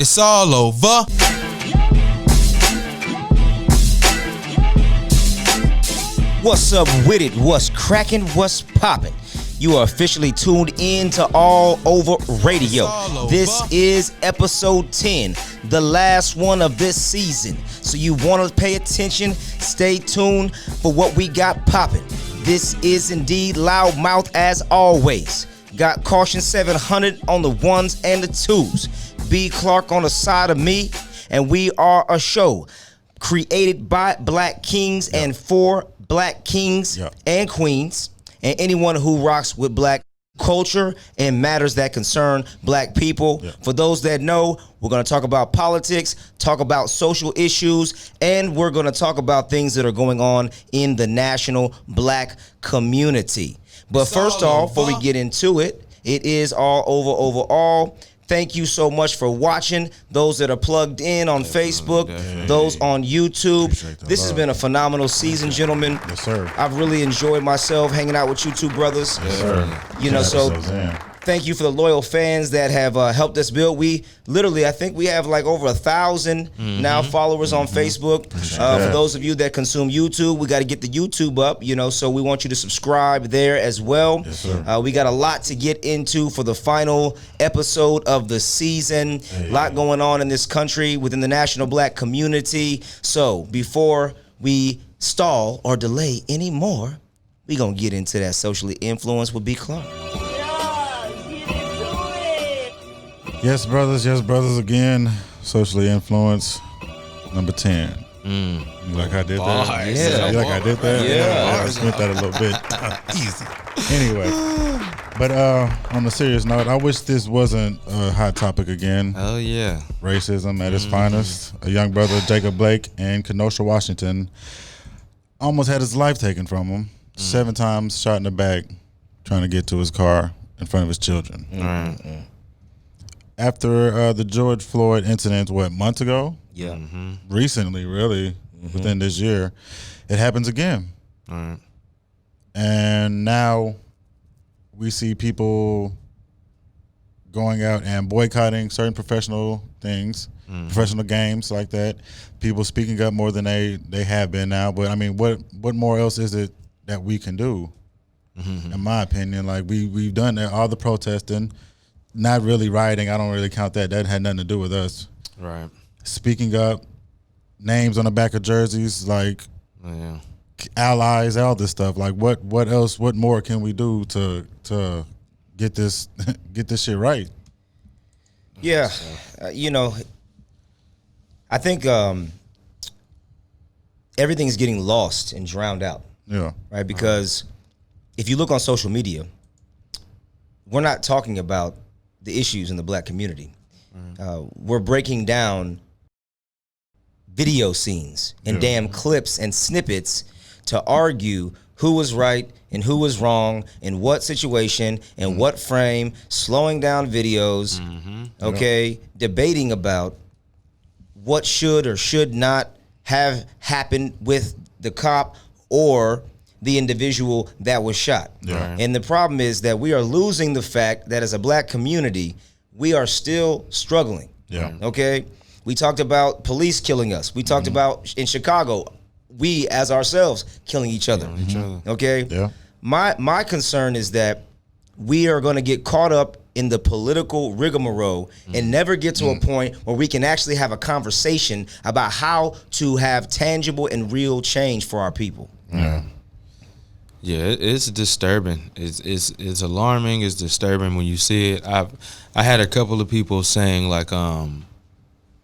It's all over. What's up with it? What's cracking? What's popping? You are officially tuned in to AllOva Radio. This is episode 10, the last one of this season. So you want to pay attention, stay tuned for what we got popping. This is indeed loudmouth as always. Got Caution 700 on the ones and the twos. B. Clark on the side of me. And we are a show created by Black Kings and for Black Kings and Queens. And anyone who rocks with Black culture and matters that concern Black people. For those that know, we're going to talk about politics, talk about social issues, and we're going to talk about things that are going on in the national Black community. But first off, before we get into it, it is all over overall. Thank you so much for watching. Those that are plugged in on Facebook, those on YouTube. This has been a phenomenal season, gentlemen. Yes, sir. I've really enjoyed myself hanging out with you two brothers. Yes, sir. You know, so thank you for the loyal fans that have helped us build. We literally, I think we have like over 1,000 now followers on Facebook. For those of you that consume YouTube, we got to get the YouTube up, you know, so we want you to subscribe there as well. Yes, sir. We got a lot to get into for the final episode of the season. A lot going on in this country within the national Black community. So before we stall or delay anymore, we going to get into that socially influenced with B. Clark. Yes, brothers again. Socially influenced, number 10. You like I did that? Yeah. You like I did that? Yeah. I spent that a little bit. Easy. Anyway, but on a serious note, I wish this wasn't a hot topic again. Oh, yeah. Racism at its finest. A young brother, Jacob Blake, in Kenosha, Washington, almost had his life taken from him. 7 times shot in the back, trying to get to his car in front of his children. After the George Floyd incident, months ago? Yeah. Recently, really, within this year, it happens again. And now we see people going out and boycotting certain professional things, professional games like that. People speaking up more than they have been now. But I mean, what more else is it that we can do? In my opinion, like we've done all the protesting. Not really rioting. I don't really count that. That had nothing to do with us. Right. Speaking up, names on the back of jerseys, like allies, all this stuff. Like what else? What more can we do to get this shit right? Yeah, you know, I think everything's getting lost and drowned out. Yeah. Right. Because if you look on social media, we're not talking about the issues in the Black community. We're breaking down video scenes and damn clips and snippets to argue who was right and who was wrong in what situation and what frame, slowing down videos, debating about what should or should not have happened with the cop or the individual that was shot. And the problem is that we are losing the fact that as a Black community, we are still struggling. Okay? We talked about police killing us. We talked about in Chicago, we as ourselves killing each other. Okay? Yeah. My concern is that we are going to get caught up in the political rigmarole and never get to a point where we can actually have a conversation about how to have tangible and real change for our people. Yeah, it's disturbing. It's alarming. It's disturbing when you see it. I had a couple of people saying like,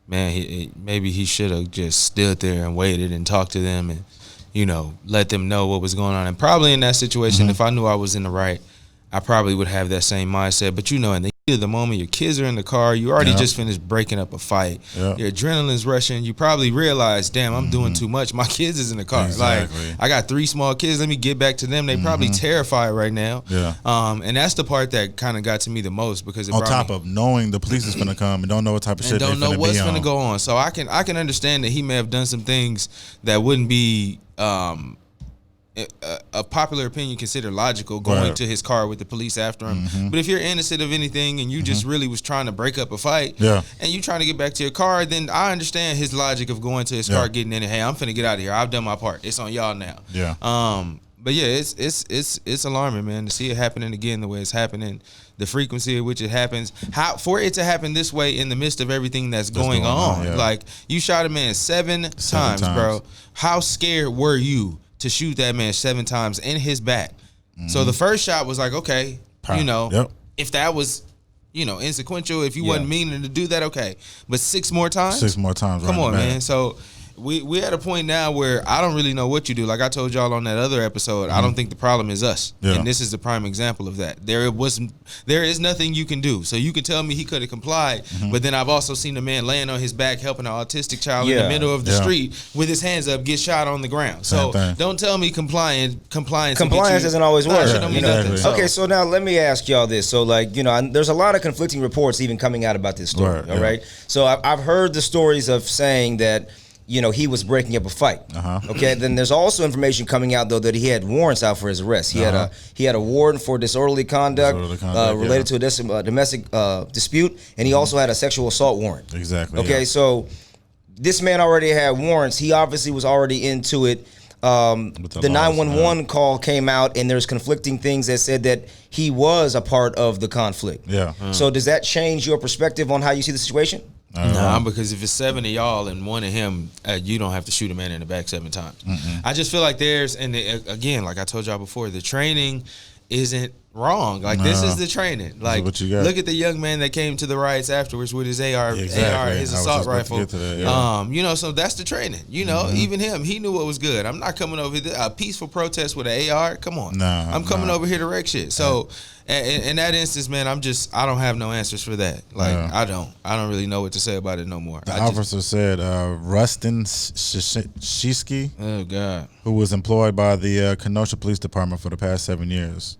man, maybe he should have just stood there and waited and talked to them and, you know, let them know what was going on. And probably in that situation, if I knew I was in the right, I probably would have that same mindset. But, you know, in the heat of the moment, your kids are in the car, you already just finished breaking up a fight. Your adrenaline's rushing. You probably realize, damn, I'm doing too much. My kids is in the car. Exactly. Like, I got 3 small kids. Let me get back to them. They probably terrified right now. And that's the part that kind of got to me the most because it on top of knowing the police is finna come and don't know what type of shit don't they're know finna what's be finna on. go on. So I can understand that he may have done some things that wouldn't be a popular opinion considered logical going Right. to his car with the police after him. But if you're innocent of anything and you just really was trying to break up a fight, Yeah. and you trying to get back to your car, then I understand his logic of going to his car, getting in it. Hey, I'm finna get out of here. I've done my part. It's on y'all now. Yeah. But yeah, it's alarming, man, to see it happening again the way it's happening, the frequency at which it happens. How for it to happen this way in the midst of everything that's going on. yeah. Like, you shot a man seven times, bro. How scared were you to shoot that man 7 times in his back? So the first shot was like, okay, you know, Yep. if that was, you know, insequential, if you wasn't meaning to do that, okay. But 6 more times? 6 more times. Come right on, in the back. man. So we at a point now where I don't really know what you do. Like I told y'all on that other episode, I don't think the problem is us. Yeah. And this is the prime example of that. There is nothing you can do. So you can tell me he could have complied, but then I've also seen a man laying on his back helping an autistic child in the middle of the street with his hands up get shot on the ground. Same So thing. don't tell me compliance Doesn't always work. Shit don't mean Exactly. nothing. Okay, so now let me ask y'all this. So, like, you know, there's a lot of conflicting reports even coming out about this story. Right, all yeah. right. So I've heard the stories of saying that, you know, he was breaking up a fight. Okay. Then there's also information coming out though that he had warrants out for his arrest. He had a warrant for disorderly conduct, related to a domestic dispute, and he also had a sexual assault warrant. Exactly. Okay, yeah. so this man already had warrants. He obviously was already into it. The 911 call came out, and there's conflicting things that said that he was a part of the conflict. Yeah. So does that change your perspective on how you see the situation? Nah, because if it's 7 of y'all and 1 of him, you don't have to shoot a man in the back 7 times. I just feel like again, like I told y'all before, the training isn't wrong. Like, this is the training. Like, what you got. look at the young man that came to the riots afterwards with his AR, Exactly. his I was assault just about to rifle. get to that, yeah. You know, so that's the training. You know, even him, he knew what was good. I'm not coming over here a peaceful protest with an AR. Come on, I'm coming over here to wreck shit. So, in that instance, man, I don't have no answers for that. Like, I don't really know what to say about it no more. The officer said Rustin Shesky, oh God, who was employed by the Kenosha Police Department for the past 7 years,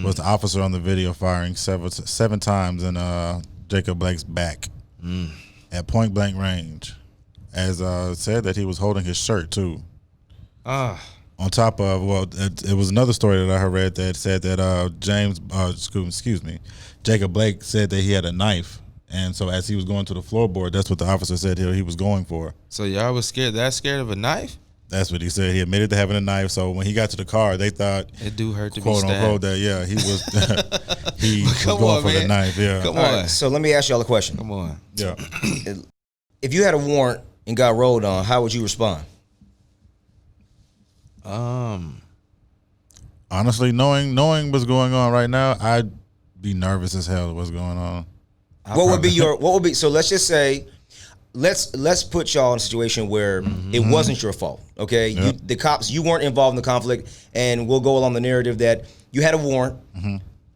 was the officer on the video firing 7 times in Jacob Blake's back at point blank range. As said that he was holding his shirt too. On top of, it was another story that I had read that said that Jacob Blake said that he had a knife, and so as he was going to the floorboard, that's what the officer said he was going for. So y'all was scared of a knife? That's what he said. He admitted to having a knife. So when he got to the car, they thought It do hurt to be quote stabbed. unquote that he was he was Come going on, for the man. knife. Yeah, Come All on, right, so let me ask y'all a question. come on. yeah. If you had a warrant and got rolled on, how would you respond? Honestly, knowing what's going on right now, I'd be nervous as hell. What's going on? What would be so let's just say let's put y'all in a situation where it wasn't your fault. Okay, the cops, you weren't involved in the conflict, and we'll go along the narrative that you had a warrant.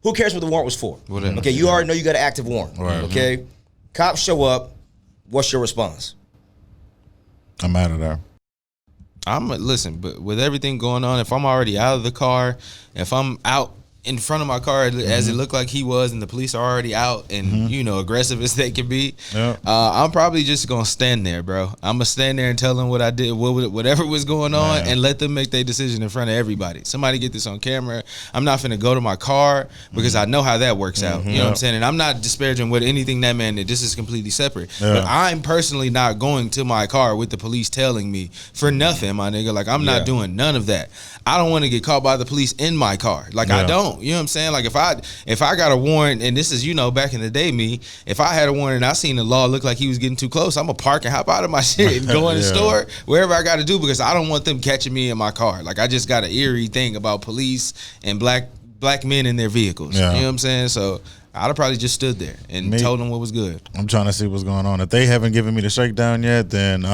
Who cares what the warrant was for? Whatever. Okay, you already know you got an active warrant. Right. Okay, cops show up. What's your response? I'm out of there. Listen, but with everything going on, if I'm already out of the car, if I'm out in front of my car as it looked like he was, and the police are already out and you know, aggressive as they can be, I'm probably just gonna stand there, bro. I'm gonna stand there and tell them what I did, whatever was going on, and let them make their decision in front of everybody. Somebody get this on camera. I'm not finna go to my car because I know how that works out. You know what I'm saying? And I'm not disparaging what anything that man did. This is completely separate. But I'm personally not going to my car with the police telling me for nothing, my nigga. Like, I'm not doing none of that. I don't want to get caught by the police in my car. Like, I don't. You know what I'm saying? Like, if I got a warrant, and this is, you know, back in the day, if I had a warrant and I seen the law look like he was getting too close, I'm gonna park and hop out of my shit and go in the store, wherever I got to do, because I don't want them catching me in my car. Like, I just got an eerie thing about police and black men in their vehicles. You know what I'm saying? So I'd have probably just stood there and told them what was good. I'm trying to see what's going on. If they haven't given me the shakedown yet, then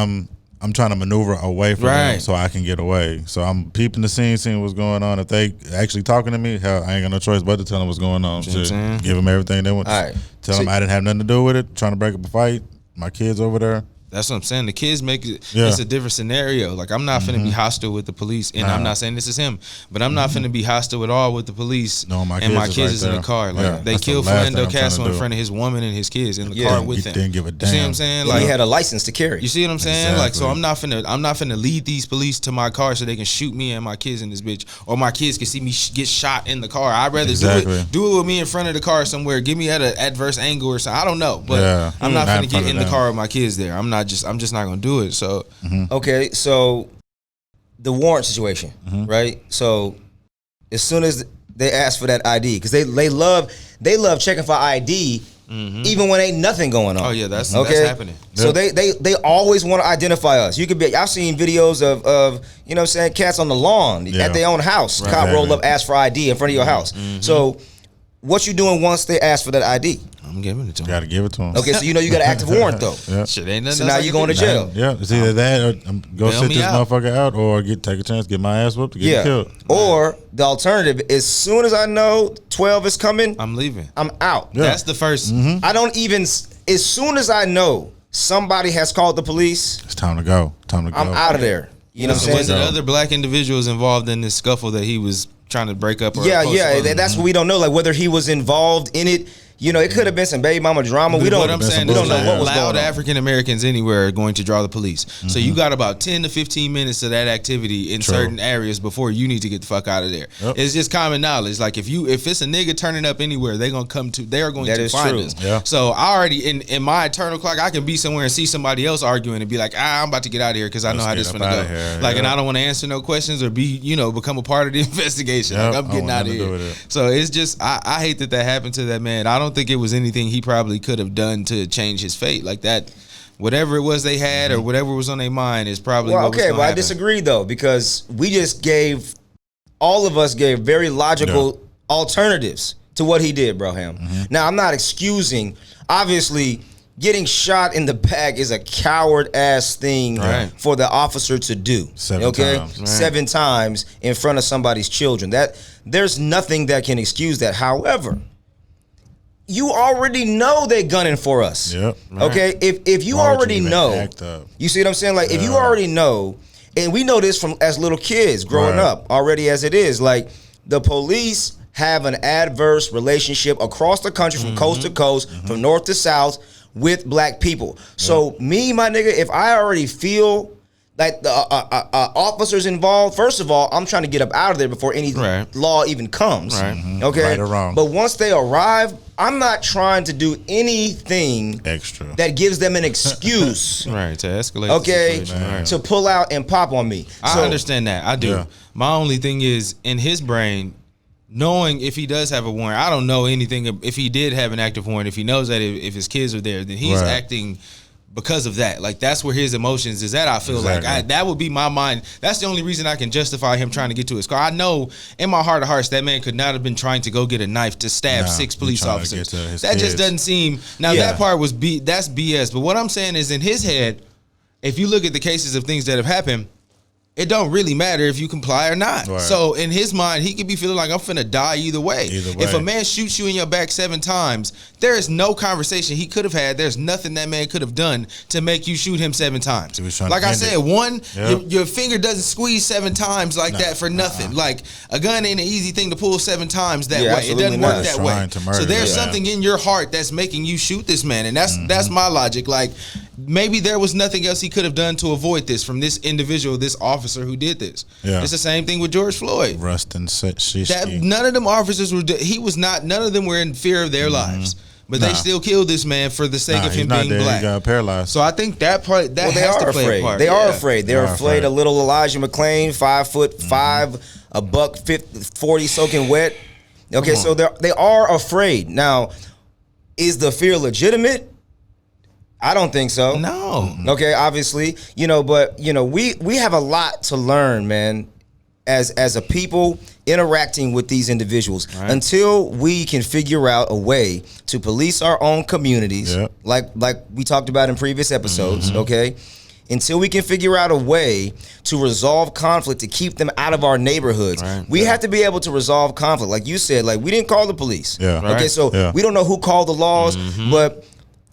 I'm trying to maneuver away from them so I can get away. So I'm peeping the scene, seeing what's going on. If they actually talking to me, hell, I ain't got no choice but to tell them what's going on. You know give them everything they want. All right. Tell them I didn't have nothing to do with it. Trying to break up a fight. My kids over there. That's what I'm saying. The kids make it. Yeah. It's a different scenario. Like I'm not finna be hostile with the police, and I'm not saying this is him, but I'm not finna be hostile at all with the police. No, my and my kids kids is is right in the there. car. Like Yeah, they that's the killed last thing Fernando I'm trying to Castro in do. front of his woman and his kids in the Yeah. car with He him. didn't give a You see what damn. I'm saying? And Like he had a license to carry. you see what I'm saying? Like so Exactly. I'm not finna lead these police to my car so they can shoot me and my kids in this bitch, or my kids can see me get shot in the car. I'd rather Exactly. do it with me in front of the car somewhere. Give me at an adverse angle or something. I don't know, but Yeah. I'm not Not finna in front get of in the them. car with my kids there. I'm just not gonna do it. So Okay, so the warrant situation, right? So as soon as they ask for that ID, because they love checking for ID, even when ain't nothing going on. oh yeah, that's okay. happening. So Yeah. they always want to identify us. You could be. I've seen videos of you know what I'm saying, cats on the lawn Yeah. at their own house. Right. Cop roll Exactly. up, ask for ID in front of your house. So what you doing once they ask for that ID? I'm giving it to him. Gotta give it to him. Okay, so you know you got an active warrant though. Yeah. Shit, ain't nothing So else now I you can going do. to jail. Yeah, it's either that or go Bail sit me this out. motherfucker out, or take a chance, get my ass whooped, to get Yeah. killed. Or the alternative, as soon as I know 12 is coming, I'm leaving. I'm out. Yeah. That's the 1st. I don't even. As soon as I know somebody has called the police, It's time to go. Time to go. I'm out of there. You know what So I'm was saying? it other black individuals involved in this scuffle that he was trying to break up? Or Yeah, oppose yeah. to? That's what we don't know. Like whether he was involved in it. You know, it could have been some baby mama drama. We don't. What I'm saying we is don't know bullshit. what was loud going on. African Americans anywhere are going to draw the police. So you got about 10 to 15 minutes of that activity in True. certain areas before you need to get the fuck out of there. Yep. It's just common knowledge. Like if it's a nigga turning up anywhere, they are going That to is find true. us. Yeah. So I already in my eternal clock, I can be somewhere and see somebody else arguing and be like, I'm about to get out of here because I know Let's how get this up finna go. outta here. Like, and Yeah. I don't want to answer no questions or be, become a part of the investigation. Yep. Like I'm I getting want out of nothing to do here. with it. So it's just I hate that happened to that man. I don't think it was anything he probably could have done to change his fate. Like that, whatever it was they had or whatever was on their mind is probably Well, what was okay, gonna but I happen. disagree though because all of us gave very logical alternatives to what he did, Broham. Now I'm not excusing. Obviously, getting shot in the back is a coward ass thing Right. for the officer to do. 7 times. Right. 7 times in front of somebody's children. That there's nothing that can excuse that. However, you already know they're gunning for us. Yep. Okay, if you Why would you already even know, act up? you see what I'm saying? Like if you Yeah. already know, and we know this from as little kids growing Right. up already as it is, like the police have an adverse relationship across the country from coast to coast, from north to south with black people. So me, my nigga, if I already feel like the officers involved, first of all, I'm trying to get up out of there before any Right. law even comes. Right. Okay. Right or wrong. But once they arrive, I'm not trying to do anything Extra. that gives them an excuse. Right, to escalate Okay, the situation. Right. to pull out and pop on me. I understand that. I do. Yeah. My only thing is in his brain, knowing if he does have a warrant, I don't know anything. If he did have an active warrant, if he knows that if his kids are there, then he's Right. acting because of that. Like that's where his emotions is at. I feel Exactly. like that would be my mind. That's the only reason I can justify him trying to get to his car. I know in my heart of hearts that man could not have been trying to go get a knife to stab Nah, 6 he police trying to officers. get to his That just kids. doesn't seem. Now Yeah. that part was that's BS. But what I'm saying is in his head, if you look at the cases of things that have happened, it don't really matter if you comply or not. Right. So in his mind, he could be feeling like I'm finna die either way. Either If way. a man shoots you in your back 7 times, there is no conversation he could have had. There's nothing that man could have done to make you shoot him 7 times. He was trying to Like I end said, it. one, Yep. your finger doesn't squeeze 7 times like that for nothing. Like a gun ain't an easy thing to pull 7 times that Yeah, way. It absolutely doesn't not. work that Trying way. to murder So there's that man. something in your heart that's making you shoot this man, and that's my logic. Like maybe there was nothing else he could have done to avoid this from this individual, this officer who did this. Yeah. It's the same thing with George Floyd. Rustin That Shishki. none of them officers were. None of them were in fear of their lives, but they Nah. still killed this man for the sake of he's him not being dead. black. He got paralyzed. So I think that part that Well, they has are to play afraid. a part. They are Yeah. afraid. They're They are afraid afraid. of little Elijah McClain, 5'5", a buck 40 soaking wet. Okay, so they are afraid. Now, is the fear legitimate? I don't think so. No. Okay, obviously, but we have a lot to learn, man, as a people interacting with these individuals. Right. Until we can figure out a way to police our own communities, Yep. like we talked about in previous episodes, okay? Until we can figure out a way to resolve conflict, to keep them out of our neighborhoods, Right. we have to be able to resolve conflict. Like you said, like we didn't call the police. Yeah. Okay, Right. so Yeah. we don't know who called the laws, but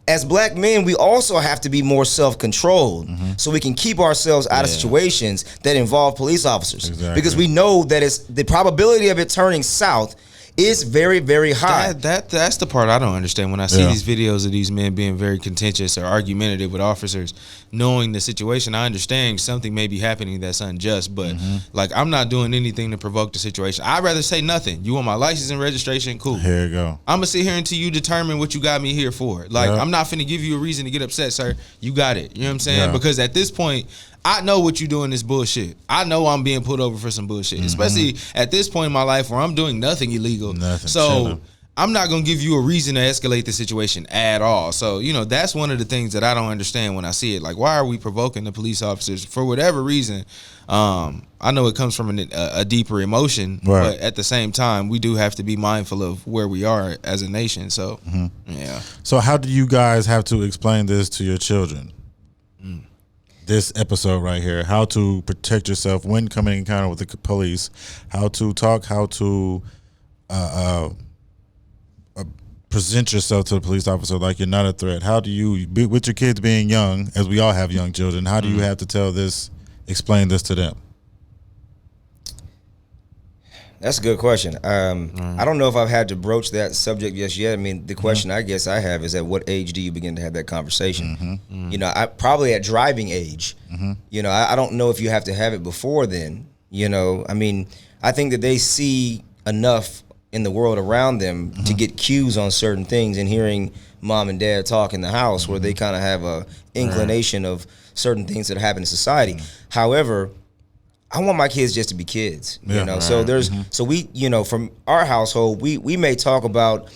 as black men, we also have to be more self-controlled so we can keep ourselves out of situations that involve police officers. Exactly. Because we know that it's the probability of it turning south is very, very high. That's the part I don't understand when I see these videos of these men being very contentious or argumentative with officers, knowing the situation. I understand something may be happening that's unjust, but like I'm not doing anything to provoke the situation. I'd rather say nothing. You want my license and registration? Cool. Here you go. I'm gonna sit here until you determine what you got me here for. Like I'm not finna give you a reason to get upset, sir. You got it. You know what I'm saying? Because at this point, I know what you're doing is bullshit. I know I'm being pulled over for some bullshit, especially at this point in my life where I'm doing nothing illegal. So I'm not going to give you a reason to escalate the situation at all. So, you know, that's one of the things that I don't understand when I see it. Like, why are we provoking the police officers for whatever reason? I know it comes from a deeper emotion, but at the same time, we do have to be mindful of where we are as a nation. So, yeah. So how do you guys have to explain this to your children? This episode right here, how to protect yourself when coming in encounter with the police, how to talk, how to present yourself to the police officer like you're not a threat. How do you, with your kids being young, as we all have young children, how do you have to explain this to them? That's a good question. I don't know if I've had to broach that subject just yet. I mean, the question I guess I have is at what age do you begin to have that conversation? You know, I probably at driving age. You know, I don't know if you have to have it before then. You know, I mean, I think that they see enough in the world around them to get cues on certain things, and hearing mom and dad talk in the house where they kind of have a inclination of certain things that happen in society. However, I want my kids just to be kids, you know. So there's, so we, you know, from our household, we may talk about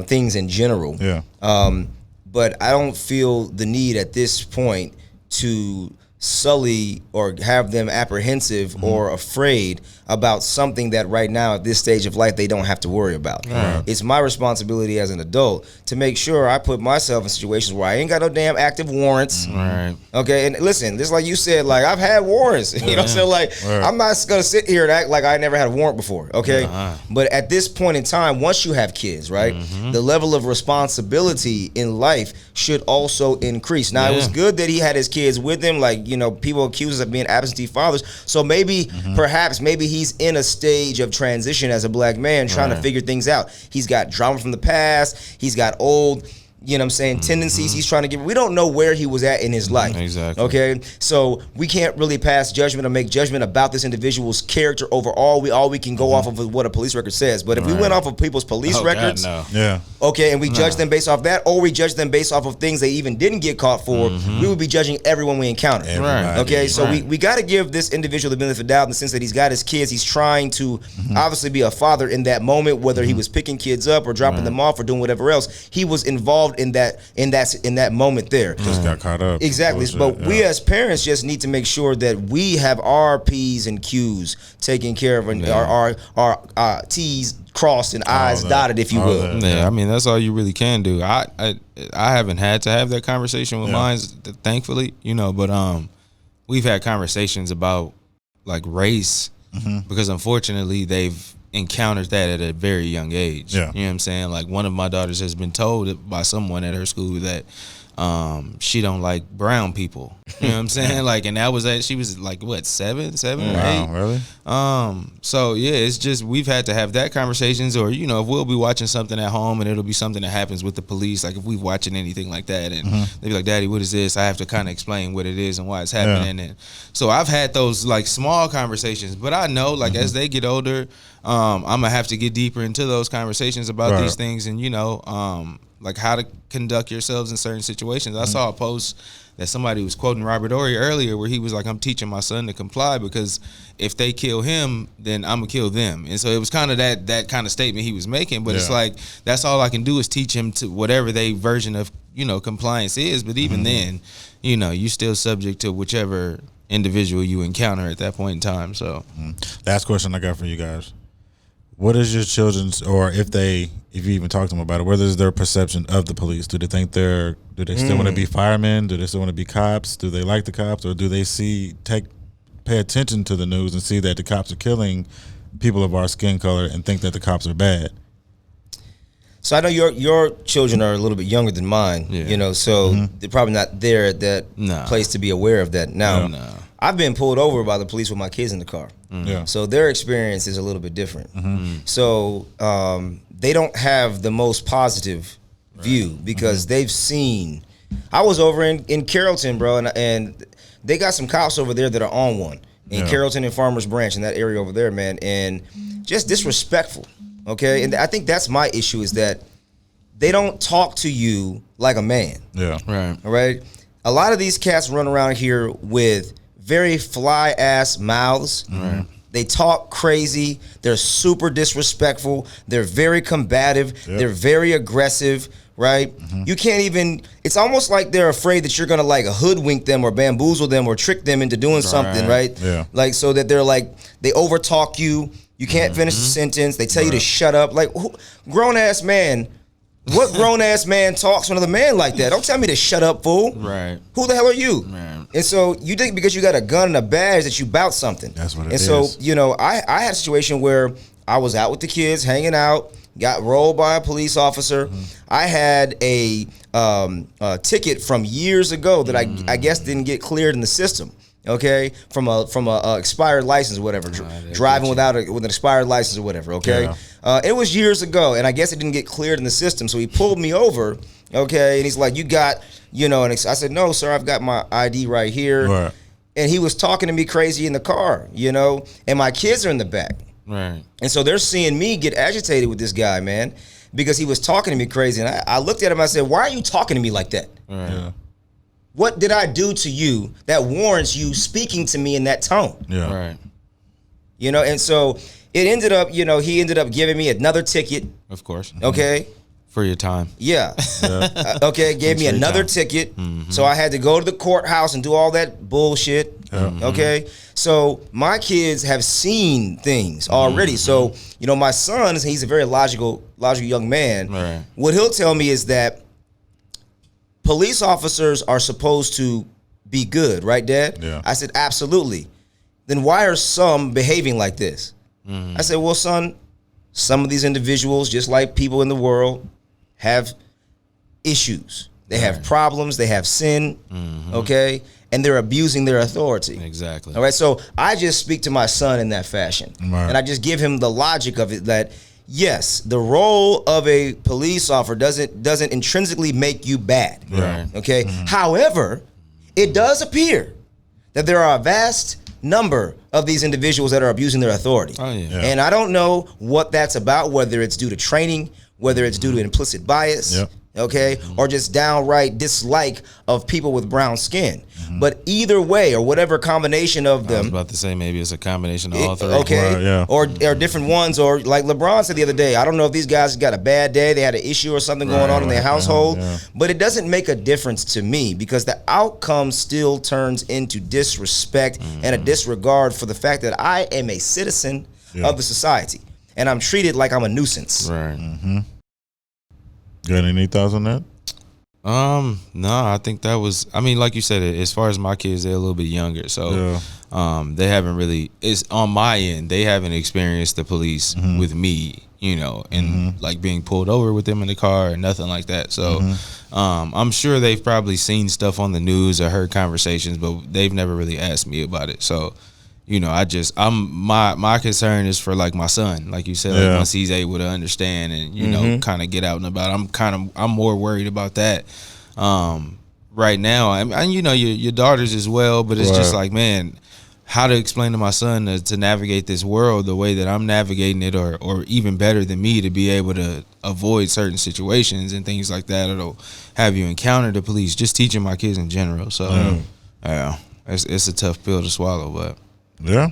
things in general, but I don't feel the need at this point to sully or have them apprehensive or afraid about something that right now at this stage of life they don't have to worry about. It's my responsibility as an adult to make sure I put myself in situations where I ain't got no damn active warrants. Okay, and listen, just like you said, like I've had warrants, you know, so like I'm not gonna sit here and act like I never had a warrant before, okay? But at this point in time, once you have kids, right, the level of responsibility in life should also increase. Now, it was good that he had his kids with him, like, you know, people accuse us of being absentee fathers, so maybe, perhaps, maybe he's in a stage of transition as a black man trying to figure things out. He's got drama from the past, he's got old, you know what I'm saying, tendencies he's trying to get. We don't know where he was at in his life. Exactly. Okay? So we can't really pass judgment or make judgment about this individual's character overall. All we can go off of what a police record says. But if we went off of people's police records, okay, and we judge them based off that, or we judge them based off of things they even didn't get caught for, we would be judging everyone we encounter. Okay? So we got to give this individual the benefit of the doubt in the sense that he's got his kids. He's trying to obviously be a father in that moment, whether he was picking kids up or dropping them off or doing whatever else. He was involved in that moment there. Just got caught up. Exactly. But we as parents just need to make sure that we have our P's and Q's taken care of, and our T's crossed and I's dotted, if you will. Yeah, I mean, that's all you really can do. I haven't had to have that conversation with mine, thankfully, you know, but we've had conversations about like race because unfortunately they've encountered that at a very young age. You know what I'm saying? Like, one of my daughters has been told by someone at her school that she don't like brown people. You know what I'm saying? Like, and that was she was like, what, seven or 8? Really? So yeah, it's just, we've had to have that conversations, or, you know, if we'll be watching something at home and it'll be something that happens with the police, like if we're watching anything like that and they be like, Daddy, what is this? I have to kind of explain what it is and why it's happening. And so I've had those like small conversations, but I know like as they get older, I'm gonna have to get deeper into those conversations about these things, and, you know, like how to conduct yourselves in certain situations. I saw a post that somebody was quoting Robert Ory earlier where he was like, I'm teaching my son to comply because if they kill him, then I'm gonna kill them. And so it was kind of that kind of statement he was making, but it's like, that's all I can do is teach him to whatever they version of, you know, compliance is. But even then, you know, you still subject to whichever individual you encounter at that point in time. So last question I got for you guys. What is your children's, or if you even talk to them about it, what is their perception of the police? Do they think do they still want to be firemen? Do they still want to be cops? Do they like the cops, or do they pay attention to the news and see that the cops are killing people of our skin color and think that the cops are bad? So I know your children are a little bit younger than mine, Yeah. you know, so they're probably not there at that place to be aware of that. Now, I've been pulled over by the police with my kids in the car. Yeah. So their experience is a little bit different. So they don't have the most positive view because they've seen. I was over in Carrollton, bro, and they got some cops over there that are on one in Carrollton and Farmers Branch in that area over there, man, and just disrespectful. Okay, and I think that's my issue is that they don't talk to you like a man. Yeah. Right. All right. A lot of these cats run around here with very fly ass mouths. Right. They talk crazy. They're super disrespectful. They're very combative. Yep. They're very aggressive. Right. You can't even. It's almost like they're afraid that you're gonna like hoodwink them or bamboozle them or trick them into doing something. Right. Yeah. Like so that they're like they overtalk you. You can't finish the sentence. They tell you to shut up. Like, grown ass man, what grown ass man talks to another man like that? Don't tell me to shut up, fool. Right. Who the hell are you? Right. And so you think because you got a gun and a badge that you bout something. That's what it is. is. And so, you know, I had a situation where I was out with the kids, hanging out, got rolled by a police officer. I had a ticket from years ago that I guess didn't get cleared in the system. Okay, from a expired license or whatever, driving with an expired license or whatever. Okay, it was years ago, and I guess it didn't get cleared in the system. So he pulled me over. Okay, and he's like, "You got, you know," and I said, "No, sir, I've got my ID right here." Right. And he was talking to me crazy in the car, you know, and my kids are in the back. Right. And so they're seeing me get agitated with this guy, man, because he was talking to me crazy. And I looked at him, I said, "Why are you talking to me like that? Right. Yeah. What did I do to you that warrants you speaking to me in that tone?" Yeah. Right. You know, and so it ended up, you know, he ended up giving me another ticket. Of course. Okay. For your time. Yeah. Okay. Gave me another ticket. So I had to go to the courthouse and do all that bullshit. Okay. So my kids have seen things already. So, you know, my son, he's a very logical young man. Right. What he'll tell me is that police officers are supposed to be good, right, Dad? Yeah. I said, absolutely. Then why are some behaving like this? I said, well, son, some of these individuals, just like people in the world, have issues. They have problems. They have sin, okay? And they're abusing their authority. Exactly. All right, so I just speak to my son in that fashion. Right. And I just give him the logic of it that, yes, the role of a police officer doesn't intrinsically make you bad. Right. Okay? However, it does appear that there are a vast number of these individuals that are abusing their authority. Oh, yeah. And I don't know what that's about, whether it's due to training, whether it's due to implicit bias, Yep. okay, or just downright dislike of people with brown skin. But either way, or whatever combination of I was them, about to say maybe it's a combination of all three. okay, Right, yeah. or different ones, or like LeBron said the other day, I don't know if these guys got a bad day, they had an issue or something going on in their household, but it doesn't make a difference to me because the outcome still turns into disrespect and a disregard for the fact that I am a citizen of the society and I'm treated like I'm a nuisance. Right. Got any thoughts on that? No, I think that was, I mean, like you said, as far as my kids, they're a little bit younger. So, they haven't really, it's on my end, they haven't experienced the police with me, you know, and like being pulled over with them in the car or nothing like that. So, I'm sure they've probably seen stuff on the news or heard conversations, but they've never really asked me about it. So, you know, my concern is for like my son, like you said, like once he's able to understand and, you know, kind of get out and about. I'm more worried about that right now. And you know, your daughters as well, but it's just like, man, how to explain to my son to navigate this world the way that I'm navigating it, or even better than me, to be able to avoid certain situations and things like that, or have you encounter the police, just teaching my kids in general. So, yeah, it's a tough pill to swallow, but. Yeah.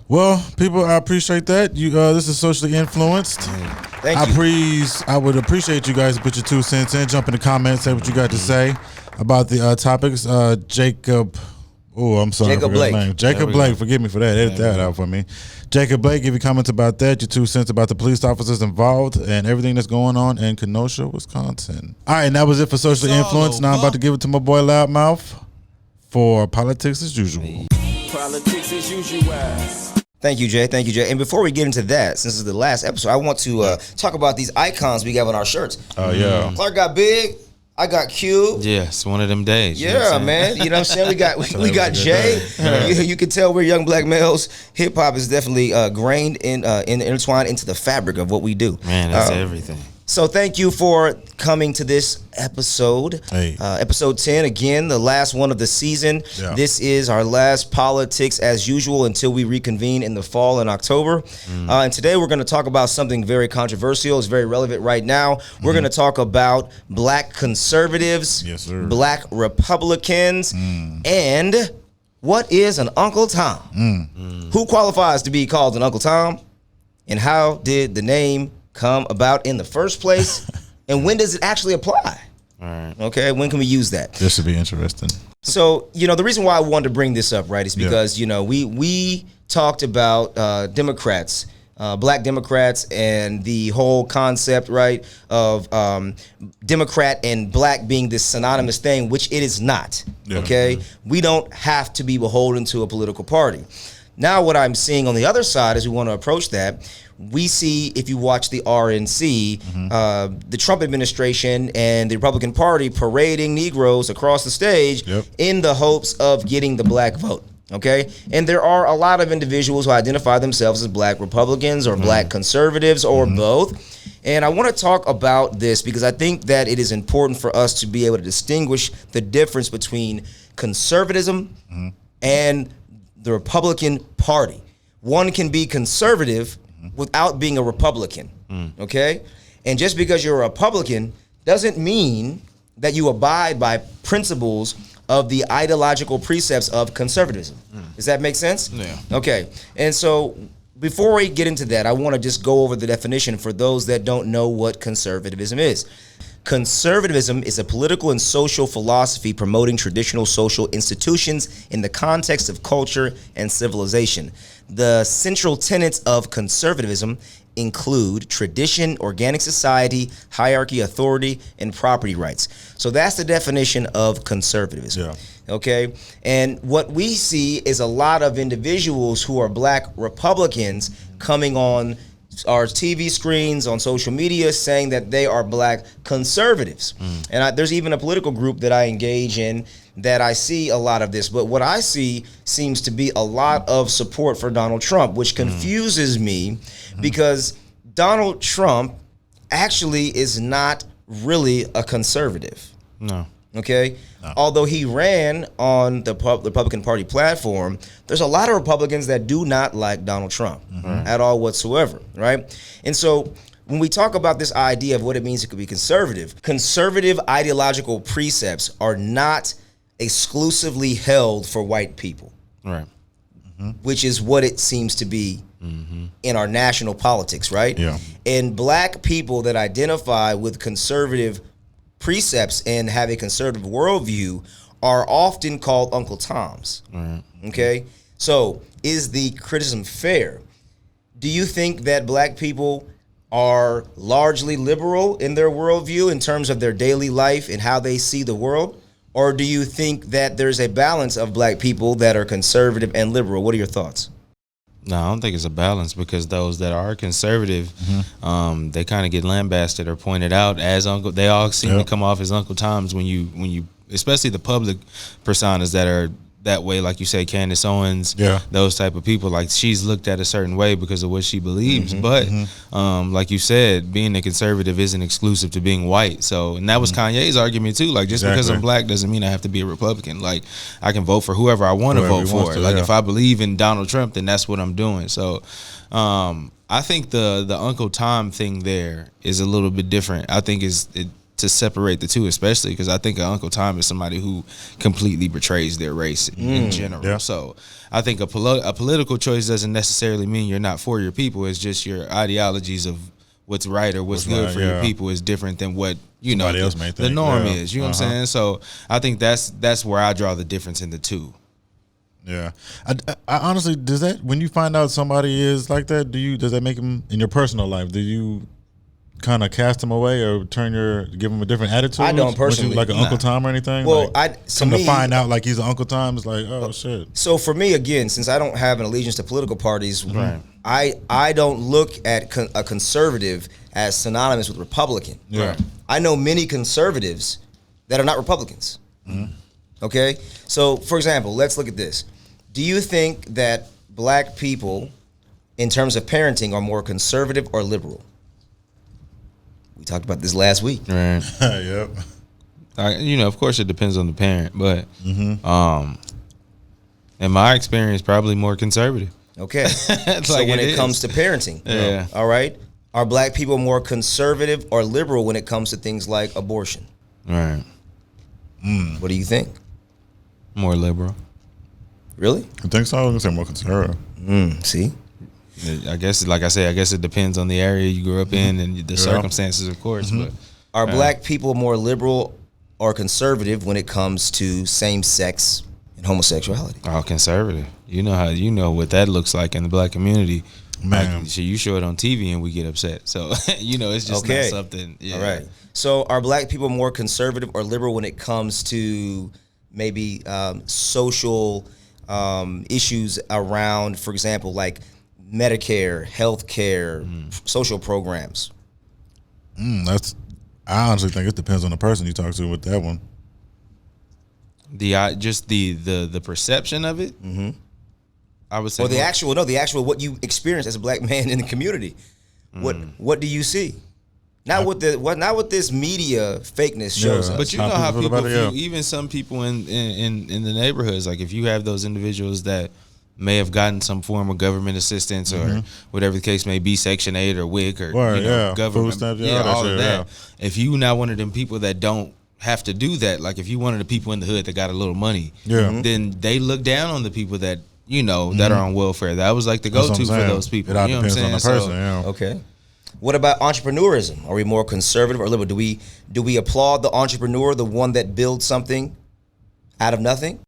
Well, people, I appreciate that. You, this is Socially Influenced. Thank you. I would appreciate you guys to put your 2 cents in. Jump in the comments, say what you got to say about the topics. Jacob. Oh, I'm sorry. Jacob I forgot his Blake. name. Jacob Blake. Forgive me for that. Edit that out for me. Jacob Blake, give your comments about that. Your 2 cents about the police officers involved and everything that's going on in Kenosha, Wisconsin. All right, and that was it for Socially Influenced. Now I'm about to give it to my boy Loudmouth for Politics as Usual. Politics as usual. Thank you, Jay. Thank you, Jay. And before we get into that, since it's the last episode, I want to talk about these icons we have on our shirts. Oh, yeah. Clark got big. I got Q. Yeah, it's one of them days. Yeah, man. You know what I'm saying? We got Jay. You can tell we're young black males. Hip hop is definitely grained in intertwined into the fabric of what we do. Man, that's everything. So thank you for coming to this episode. Hey. Episode 10, again, the last one of the season. Yeah. This is our last politics as usual until we reconvene in the fall in October. And today we're going to talk about something very controversial. It's very relevant right now. We're going to talk about black conservatives, Yes, sir. black Republicans, and what is an Uncle Tom? Who qualifies to be called an Uncle Tom? And how did the name come about in the first place? And when does it actually apply? All right. Okay, when can we use that? This should be interesting. So, the reason why I wanted to bring this up, right, is because, we talked about Democrats, black Democrats, and the whole concept, right, of Democrat and black being this synonymous thing, which it is not, okay? We don't have to be beholden to a political party. Now what I'm seeing on the other side as we want to approach that, we see, if you watch the RNC, the Trump administration and the Republican Party parading Negroes across the stage in the hopes of getting the black vote. Okay, and there are a lot of individuals who identify themselves as black Republicans or black conservatives or both. And I want to talk about this because I think that it is important for us to be able to distinguish the difference between conservatism and the Republican Party. One can be conservative without being a Republican, okay? And just because you're a Republican doesn't mean that you abide by principles of the ideological precepts of conservatism. Does that make sense? Yeah. Okay, and so before we get into that, I want to just go over the definition for those that don't know what conservatism is. Conservatism is a political and social philosophy promoting traditional social institutions in the context of culture and civilization. The central tenets of conservatism include tradition, organic society, hierarchy, authority, and property rights. So that's the definition of conservatism. Yeah. Okay? And what we see is a lot of individuals who are black Republicans coming on our TV screens, on social media, saying that they are black conservatives. And there's even a political group that I engage in that I see a lot of this. But what I see seems to be a lot of support for Donald Trump, which confuses me because Donald Trump actually is not really a conservative. No. Okay? Although he ran on the Republican Party platform, there's a lot of Republicans that do not like Donald Trump at all whatsoever, right? And so when we talk about this idea of what it means to be conservative ideological precepts are not exclusively held for white people, Right. which is what it seems to be in our national politics, right? Yeah. And black people that identify with conservative precepts and have a conservative worldview are often called Uncle Toms. Okay? So is the criticism fair? Do you think that black people are largely liberal in their worldview in terms of their daily life and how they see the world? Or do you think that there's a balance of black people that are conservative and liberal? What are your thoughts? No, I don't think it's a balance because those that are conservative, they kind of get lambasted or pointed out as Uncle. They all seem to come off as Uncle Toms when you, especially the public personas that are that way, like you say, Candace Owens, those type of people. Like she's looked at a certain way because of what she believes. But like you said, being a conservative isn't exclusive to being white. So, and that was Kanye's argument too. Like just because I'm black doesn't mean I have to be a Republican. Like I can vote for whoever I want to vote for. Like if I believe in Donald Trump, then that's what I'm doing. So I think the Uncle Tom thing there is a little bit different. I think to separate the two, especially because I think Uncle Tom is somebody who completely betrays their race in general. Yeah. So I think a political choice doesn't necessarily mean you're not for your people. It's just your ideologies of what's right or what's good for your people is different than what the norm is. You know what I'm saying? So I think that's where I draw the difference in the two. Yeah, I honestly, does that when you find out somebody is like that, does that make them in your personal life? Do you kind of cast them away or give them a different attitude? I don't personally. Like an Uncle Tom or anything? Well, to find out like he's an Uncle Tom is like, oh shit. So for me, again, since I don't have an allegiance to political parties, Right. I don't look at a conservative as synonymous with Republican. Yeah. I know many conservatives that are not Republicans. Okay? So, for example, let's look at this. Do you think that black people, in terms of parenting, are more conservative or liberal? We talked about this last week. Right. Yep. Of course, it depends on the parent, but in my experience, probably more conservative. Okay. So like when it is. comes to parenting, Yeah. all right, are black people more conservative or liberal when it comes to things like abortion? Right. What do you think? More liberal. Really? I think so. I'm gonna say more conservative. See? I guess, like I said, I guess it depends on the area you grew up in and the circumstances, of course. But Are black people more liberal or conservative when it comes to same-sex and homosexuality? conservative. You know what that looks like in the black community. Man. Like, you show it on TV and we get upset. So it's just Okay. not something. Yeah. All right. So are black people more conservative or liberal when it comes to maybe social issues around, for example, like Medicare, healthcare, social programs? I honestly think it depends on the person you talk to with that one. The perception of it. I would say. Or the actual what you experience as a black man in the community. What do you see? Not what this media fakeness shows us. But you know how people feel people about it, feel, even some people in the neighborhoods, like if you have those individuals that may have gotten some form of government assistance or whatever the case may be, Section 8 or WIC or government, food stamps, all of that. that. If you not one of them people that don't have to do that, like if you one of the people in the hood that got a little money, then they look down on the people that that are on welfare. That was like the That's what go-to I'm for saying. those people. It all You know what I'm depends saying? on the person. Okay. What about entrepreneurism? Are we more conservative or liberal? Do we applaud the entrepreneur, the one that builds something out of nothing?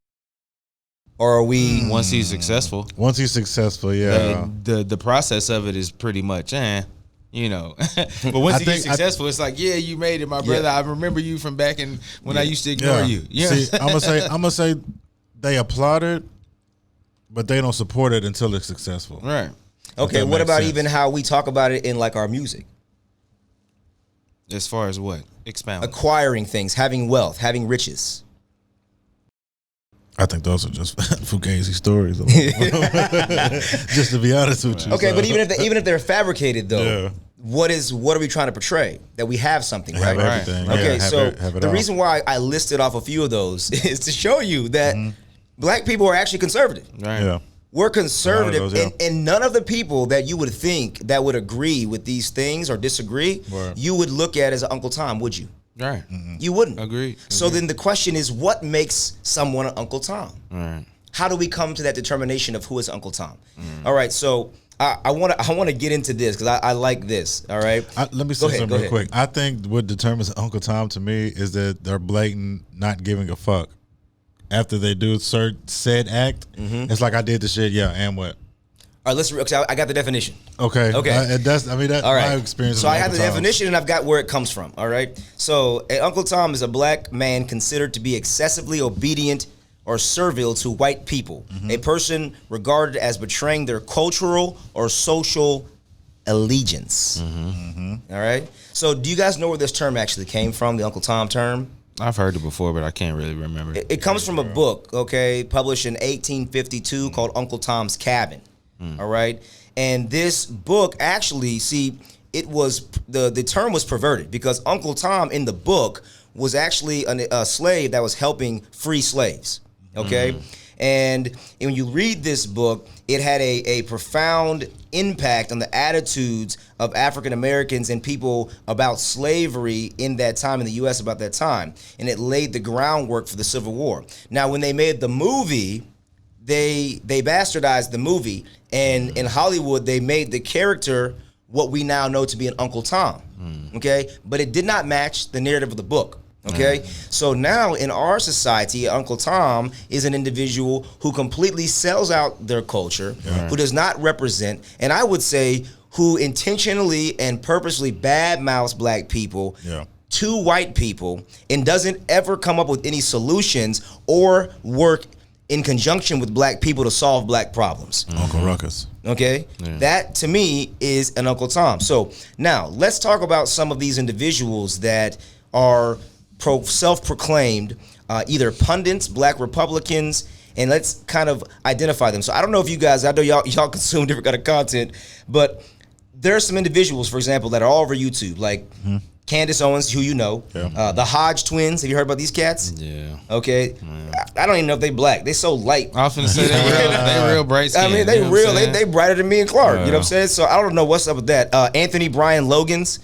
Or are we Once he's successful, Once he's successful, yeah. the process of it is pretty much But once he gets successful, it's like, yeah, you made it, my brother. I remember you from back in when I used to ignore you. Yeah. See, I'm gonna say they applaud it, but they don't support it until it's successful. Right. okay? that What makes about sense. even how we talk about it in like our music? As far as what? Expound. Acquiring things, having wealth, having riches. I think those are just fugazi stories. Just to be honest with you. Okay, so. but even if they're fabricated though, Yeah. what are we trying to portray? That we have something, Have right? everything. Right. Yeah, Okay, have so it the all. reason why I listed off a few of those is to show you that black people are actually conservative. Right. Yeah. We're conservative, those, yeah. and none of the people that you would think that would agree with these things or disagree, Right. you would look at as Uncle Tom, would you? Right. You wouldn't. Agreed. So then the question is, what makes someone an Uncle Tom? Right. How do we come to that determination of who is Uncle Tom? All right, so I want to get into this because I like this. All right, Let me Go say ahead, something go real quick. I think what determines Uncle Tom to me is that they're blatant not giving a fuck. After they do said act, it's like I did the shit, yeah, and what? All right, I got the definition. Okay. Okay. That's All my right. experience. So with I have Uncle the Tom. definition and I've got where it comes from. All right. So Uncle Tom is a black man considered to be excessively obedient or servile to white people. A person regarded as betraying their cultural or social allegiance. All right. So do you guys know where this term actually came from, the Uncle Tom term? I've heard it before, but I can't really remember. It comes from a book, okay, published in 1852 called Uncle Tom's Cabin. All right. And this book actually, it was the term was perverted because Uncle Tom in the book was actually a slave that was helping free slaves. Okay. And when you read this book, it had a profound impact on the attitudes of African Americans and people about slavery in that time in the U.S. about that time. And it laid the groundwork for the Civil War. Now, when they made the movie, they bastardized the movie. And in Hollywood, they made the character what we now know to be an Uncle Tom. Okay. But it did not match the narrative of the book. Okay, so now in our society, Uncle Tom is an individual who completely sells out their culture, who does not represent, and I would say who intentionally and purposely badmouths black people to white people and doesn't ever come up with any solutions or work in conjunction with black people to solve black problems. Uncle Ruckus. Okay? Yeah. That, to me, is an Uncle Tom. So, now, let's talk about some of these individuals that are self-proclaimed either pundits, black Republicans, and let's kind of identify them. So, I don't know if you guys, I know y'all consume different kind of content, but there are some individuals, for example, that are all over YouTube, like Candace Owens, who you know, the Hodge twins. Have you heard about these cats? Yeah. Okay. Yeah. I don't even know if they black. They so light. I was finna say they real bright skin. I mean, they real. They brighter than me and Clark. You know what I'm saying? So I don't know what's up with that. Anthony Brian Logans,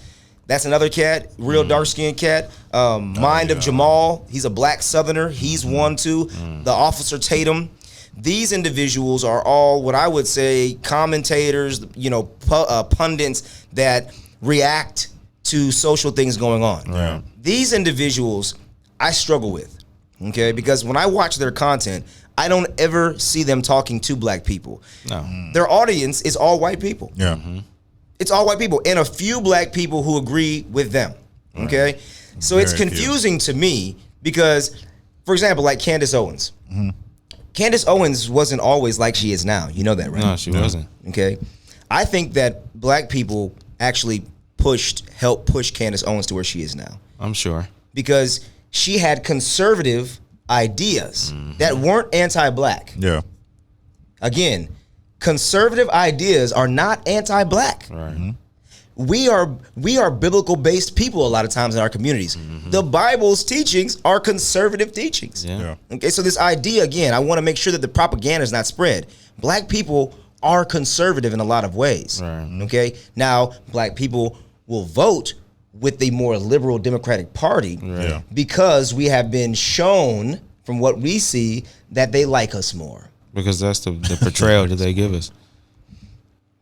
that's another cat, real dark skinned cat. Mind of Jamal, he's a black Southerner. He's one too. The Officer Tatum. These individuals are all what I would say commentators, you know, pundits that react to social things going on. Right. These individuals I struggle with, okay? Because when I watch their content, I don't ever see them talking to black people. No. Their audience is all white people. Yeah. It's all white people and a few black people who agree with them, okay? So it's confusing to me because, for example, like Candace Owens. Candace Owens wasn't always like she is now. You know that, right? No, she wasn't. Okay. I think that black people actually helped push Candace Owens to where she is now. I'm sure. Because she had conservative ideas that weren't anti-black. Yeah. Again, conservative ideas are not anti-black. Right. We are biblical-based people a lot of times in our communities. The Bible's teachings are conservative teachings. Yeah. Okay, so this idea, again, I want to make sure that the propaganda is not spread. Black people are conservative in a lot of ways. Right. Okay, now black people will vote with the more liberal Democratic Party because we have been shown from what we see that they like us more. Because that's the portrayal that they give us.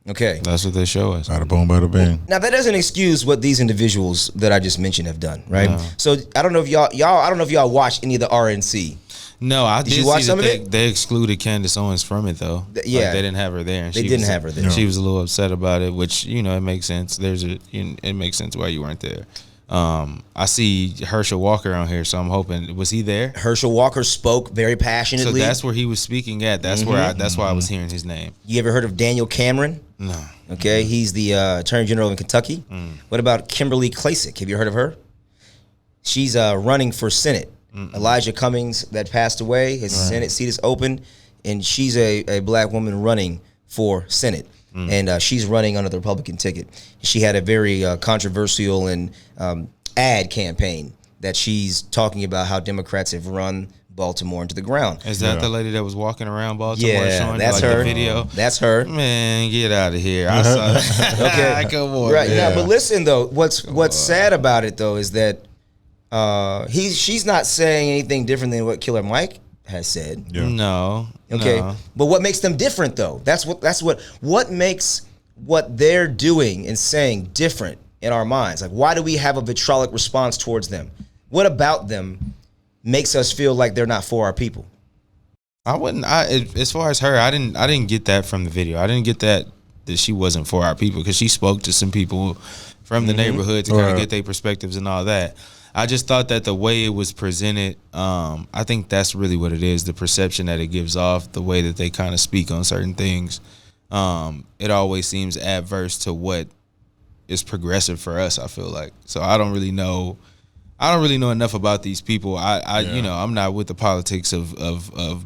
Okay. That's what they show us. Bada boom, bada bing. Now that doesn't excuse what these individuals that I just mentioned have done, right? No. So I don't know if y'all watched any of the RNC. No, I Did you watch see some of that it? They excluded Candace Owens from it though. Yeah. Like, they didn't have her there. And They didn't have her there. She was a little upset about it, which it makes sense. It makes sense why you weren't there. I see Herschel Walker on here, so I'm hoping, was he there? Herschel Walker spoke very So passionately. that's where he was speaking at. That's where that's why I was hearing his name. You ever heard of Daniel Cameron? No. Okay, he's the Attorney General in Kentucky. What about Kimberly Klacik? Have you heard of her? She's running for Senate. Elijah Cummings, that passed away, his Senate seat is open, and she's a black woman running for Senate. And she's running under the Republican ticket. She had a very controversial and ad campaign that she's talking about how Democrats have run Baltimore into the ground. Is that the lady that was walking around Baltimore showing that's you, like, her. the video? That's her. Man, get out of here. I saw that. Okay. Come on. Right. Man. Now, but listen though, what's sad about it though is that she's not saying anything different than what Killer Mike has said. Yeah. No. Okay. No. But what makes them different though? That's what makes what they're doing and saying different in our minds. Like, why do we have a vitriolic response towards them? What about them makes us feel like they're not for our people? As far as her, I didn't get that from the video. I didn't get that she wasn't for our people, because she spoke to some people from the neighborhood to kind of get their perspectives and all that. I just thought that the way it was presented, I think that's really what it is, the perception that it gives off, the way that they kind of speak on certain things. It always seems adverse to what is progressive for us, I feel like. So I don't really know enough about these people. I'm not with the politics of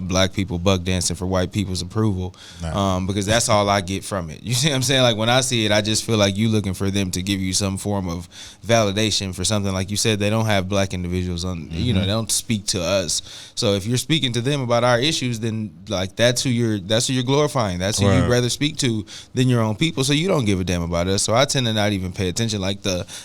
black people buck dancing for white people's approval, because that's all I get from it. You see what I'm saying? Like, when I see it, I just feel like you looking for them to give you some form of validation for something. Like you said, they don't have black individuals on, they don't speak to us. So if you're speaking to them about our issues, then like that's who you're glorifying. That's who you'd rather speak to than your own people. So you don't give a damn about us. So I tend to not even pay attention. Like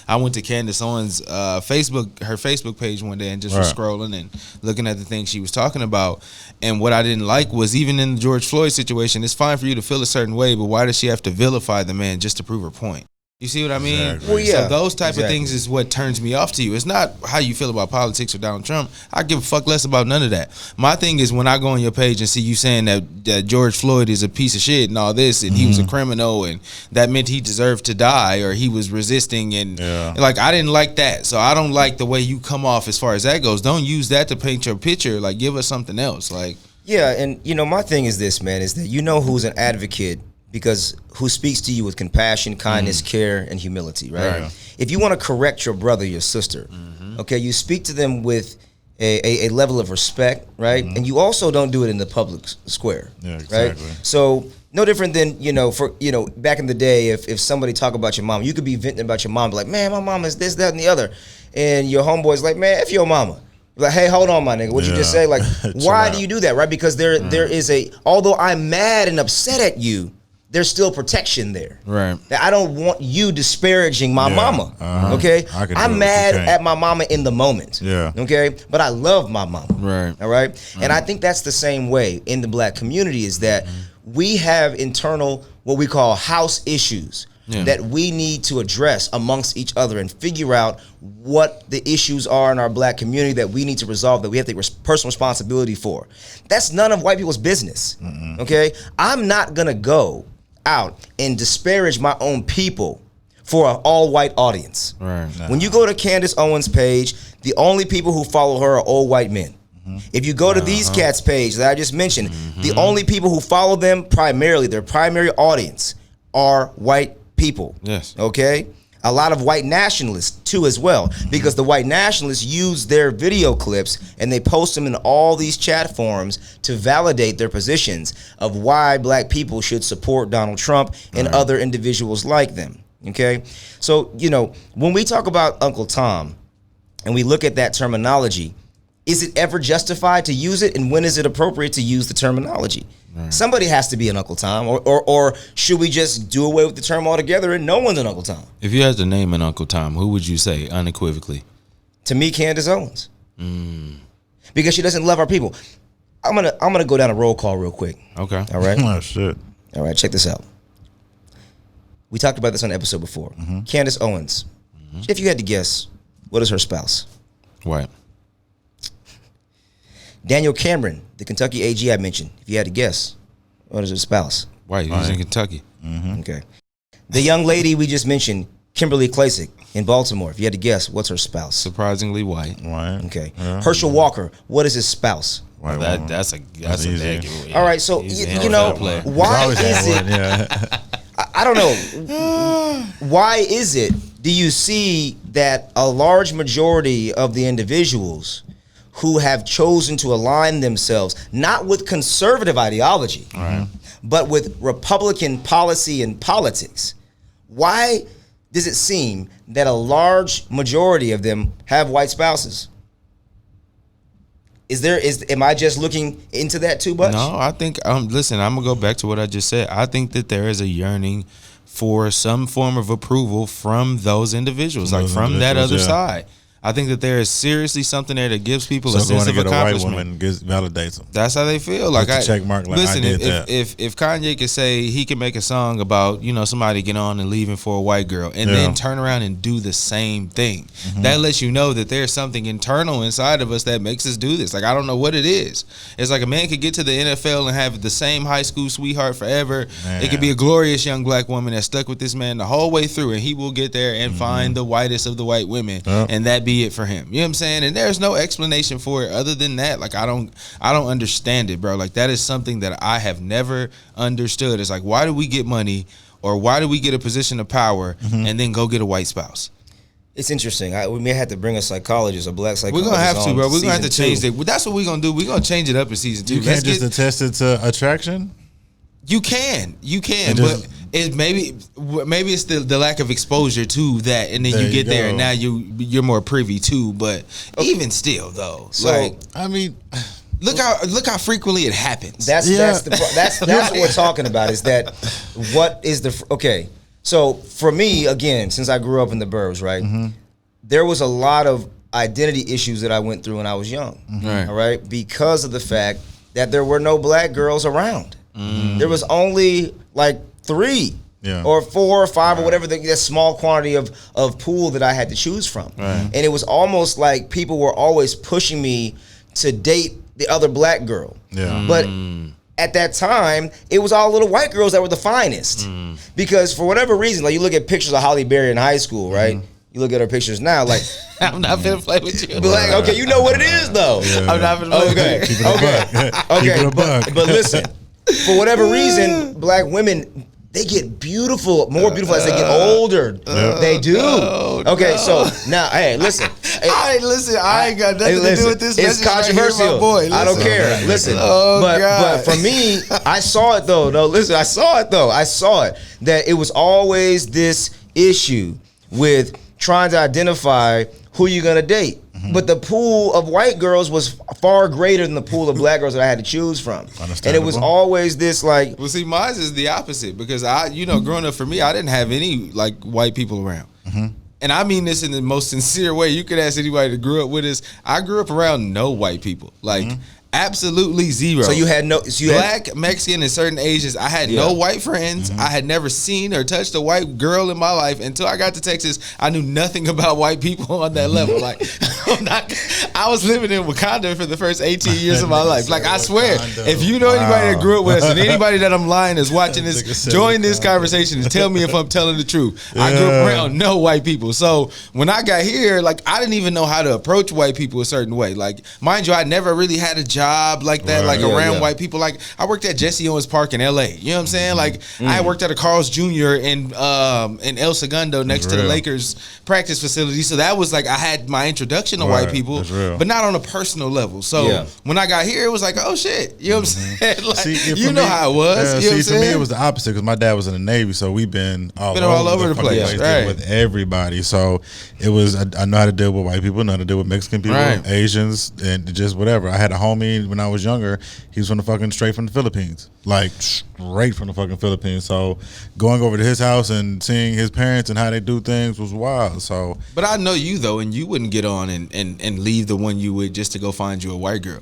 I went to Candace Owens' her Facebook page one day and just was scrolling and looking at the things she was talking about. And what I didn't like was, even in the George Floyd situation, it's fine for you to feel a certain way, but why does she have to vilify the man just to prove her point? You see what I mean? Exactly. Well, yeah, So those type exactly. of things is what turns me off to you. It's not how you feel about politics or Donald Trump. I give a fuck less about none of that. My thing is when I go on your page and see you saying that George Floyd is a piece of shit and all this, and he was a criminal, and that meant he deserved to die or he was resisting, and like I didn't like that. So I don't like the way you come off as far as that goes. Don't use that to paint your picture. Like give us something else. Like Yeah, and my thing is this, man, is that who's an advocate because who speaks to you with compassion, kindness, care, and humility, right? If you want to correct your brother, your sister, okay, you speak to them with a level of respect, right? And you also don't do it in the public square, right? So no different than, back in the day, if somebody talk about your mom, you could be venting about your mom, be like, man, my mom is this, that, and the other. And your homeboy's like, man, F your mama. Like, hey, hold on, my nigga. What you just say? Like, why do you do that, right? Because there is although I'm mad and upset at you, there's still protection there. Right. I don't want you disparaging my mama. Okay? I'm mad at my mama in the moment. Yeah. Okay? But I love my mama. Right. All right? And I think that's the same way in the black community is that we have internal what we call house issues that we need to address amongst each other and figure out what the issues are in our black community that we need to resolve, that we have to take personal responsibility for. That's none of white people's business. Okay? I'm not gonna go out and disparage my own people for an all-white audience. Right. When you go to Candace Owens' page, the only people who follow her are old white men. If you go to these cats' page that I just mentioned, the only people who follow them primarily, their primary audience, are white people. Yes. Okay? A lot of white nationalists too as well, because the white nationalists use their video clips and they post them in all these chat forums to validate their positions of why black people should support Donald Trump and other individuals like them. Okay? So, when we talk about Uncle Tom and we look at that terminology, is it ever justified to use it, and when is it appropriate to use the terminology? Somebody has to be an Uncle Tom, or should we just do away with the term altogether and no one's an Uncle Tom? If you had to name an Uncle Tom, who would you say unequivocally? To me, Candace Owens, because she doesn't love our people. I'm gonna go down a roll call real quick. Okay. All right. Oh shit. All right. Check this out. We talked about this on the episode before. Candace Owens. If you had to guess, what is her spouse? White. Daniel Cameron, the Kentucky AG I mentioned. If you had to guess, what is her spouse? White. He was in Kentucky. Okay. The young lady we just mentioned, Kimberly Klasick in Baltimore. If you had to guess, what's her spouse? Surprisingly white. White. Okay. Yeah. Herschel Walker, what is his spouse? White That, woman. that's a easy. negative. All right, so He's a you know, NFL player. why Always is had it? one, yeah. I don't know. Why is it? Do you see that a large majority of the individuals who have chosen to align themselves not with conservative ideology, but with Republican policy and politics, why does it seem that a large majority of them have white spouses? Am I just looking into that too much? No, I think listen, I'm gonna go back to what I just said. I think that there is a yearning for some form of approval from those individuals, like from that other side. I think that there is seriously something there that gives people a sense of accomplishment. A white woman validates them. That's how they feel. Like a check mark. Like, listen, I did that. if Kanye could say he can make a song about somebody getting on and leaving for a white girl, and then turn around and do the same thing, that lets you know that there's something internal inside of us that makes us do this. Like I don't know what it is. It's like a man could get to the NFL and have the same high school sweetheart forever. Man. It could be a glorious young black woman that stuck with this man the whole way through, and he will get there and find the whitest of the white women, and that be it for him. You know what I'm saying? And there's no explanation for it other than that. Like I don't understand it, bro. Like that is something that I have never understood. It's like, why do we get money or why do we get a position of power and then go get a white spouse? It's interesting. We may have to bring a psychologist, a black psychologist. We're gonna have to, bro. We're gonna have to change it. it. That's what we're gonna do. We're gonna change it up in season 2. You can't just attest it to attraction. You can, but it maybe it's the lack of exposure to that, and then you get there, and now you're more privy to. But even still, though, so like I mean, look how frequently it happens. That's what we're talking about. Is that what is the okay? So for me, again, since I grew up in the burbs, right, there was a lot of identity issues that I went through when I was young. All right, because of the fact that there were no black girls around. There was only like 3 Yeah. or 4 or 5 or whatever that small quantity of pool that I had to choose from. And it was almost like people were always pushing me to date the other black girl. Yeah. But at that time, it was all little white girls that were the finest. Because for whatever reason, like you look at pictures of Holly Berry in high school, right? You look at her pictures now, like I'm not finna play with you. but like, okay, you know what it is though. I'm not finna play with you. Okay, but listen, for whatever reason, black women, they get beautiful, more beautiful as they get older. They do. Okay, so now, hey, listen. I ain't got nothing to do with this. It's controversial. My boy. I don't care. Listen, but for me, I saw it though. No, listen, I saw it though. I saw it that it was always this issue with trying to identify who you're gonna date. But the pool of white girls was far greater than the pool of black girls that I had to choose from. And it was always this like. Well, see, mine is the opposite because growing up for me, I didn't have any like white people around. And I mean this in the most sincere way. You could ask anybody that grew up with us. I grew up around no white people. Like. Absolutely zero. So you had no black, Mexican, and certain Asians. I had no white friends. I had never seen or touched a white girl in my life until I got to Texas. I knew nothing about white people on that level. Like I was living in Wakanda for the first 18 years of my life. Like I swear, if you know anybody that grew up with us and anybody that I'm lying is watching this, join this conversation and tell me if I'm telling the truth. I grew up around no white people. So when I got here, like I didn't even know how to approach white people a certain way. Like mind you, I never really had a job like that, like around white people. Like I worked at Jesse Owens Park in LA. You know what I'm saying? Like I worked at a Carl's Jr. in El Segundo next to the Lakers practice facility. So that was like I had my introduction to white people, but not on a personal level. So when I got here, it was like, oh shit. You know what I'm saying? Like, you know how it was. You know what I'm saying? To me, it was the opposite because my dad was in the Navy, so we've been all over the place with everybody. So it was I know how to deal with white people, know how to deal with Mexican people, Asians, and just whatever. I had a homie when I was younger. He was straight from the Philippines, like straight from the fucking Philippines. So going over to his house and seeing his parents and how they do things was wild. So, but I know you though, and you wouldn't get on and leave the one you would just to go find you a white girl,